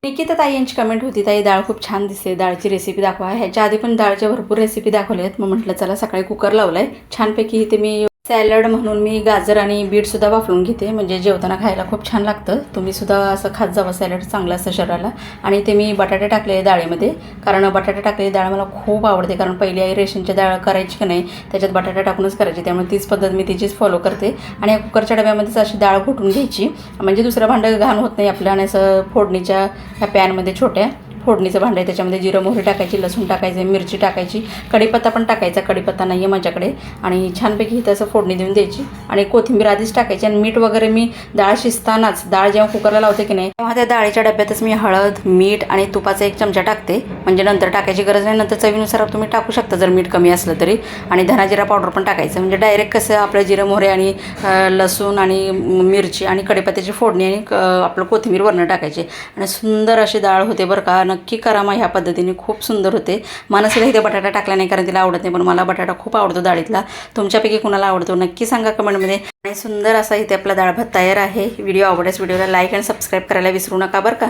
निकिता ताई यांची कमेंट होती, ताई डाळ खूप छान दिसते, डाळची रेसिपी दाखवा. ह्याच्या आधी पण डाळच्या भरपूर रेसिपी दाखवल्या आहेत. मग म्हटलं चला सकाळी कुकर लावला आहे छानपैकी. इथे मी सॅलड म्हणून मी गाजर आणि बीटसुद्धा वाफळून घेते, म्हणजे जेवताना खायला खूप छान लागतं. तुम्हीसुद्धा असं खात जावं, सॅलड चांगलं असतं शरीराला. आणि ते मी बटाटे टाकले डाळीमध्ये, कारण बटाटे टाकलेली डाळ मला खूप आवडते. कारण पहिली आई रेशनच्या डाळ करायची की नाही त्याच्यात बटाटा टाकूनच करायची, त्यामुळे तीच पद्धत मी तिचीच फॉलो करते. आणि या कुकरच्या डब्यामध्येच अशी डाळ घोटून घ्यायची, म्हणजे दुसरं भांडं घाण होत नाही आपलं. आणि असं फोडणीच्या ह्या पॅनमध्ये छोट्या फोडणीचं भांडं आहे, त्याच्यामध्ये जिरं मोहरी टाकायची, लसूण टाकायचे, मिरची टाकायची, कढीपत्ता पण टाकायचा. कढीपत्ता नाही आहे माझ्याकडे. आणि छानपैकी तसं फोडणी देऊन द्यायची आणि कोथिंबीर आधीच टाकायची. आणि मीठ वगैरे मी डाळ शिजतानाच, डाळ जेव्हा कुकरला लावते की नाही तेव्हा त्या डाळीच्या डब्यातच मी हळद, मीठ आणि तुपाचा 1 चमचा टाकते, म्हणजे नंतर टाकायची गरज नाही. नंतर चवीनुसार तुम्ही टाकू शकता जर मीठ कमी असलं तरी. आणि धना जिरा पावडर पण टाकायचं, म्हणजे डायरेक्ट कसं आपलं जिरं मोहरी आणि लसूण आणि मिरची आणि कढीपत्त्याची फोडणी आणि आपलं कोथिंबीर वरनं टाकायची आणि सुंदर अशी डाळ होते बरं का. नक्की करा मग ह्या पद्धतीने, खूप सुंदर होते. मानसीला इथे बटाटा टाकला नाही कारण तिला आवडत नाही, पण मला बटाटा खूप आवडतो डाळीतला. तुमच्यापैकी कुणाला आवडतो नक्की सांगा कमेंटमध्ये. आणि सुंदर असा इथे आपला डाळ भात तयार आहे. व्हिडिओ आवडल्यास व्हिडिओला लाईक आणि सबस्क्राईब करायला विसरू नका बरं का.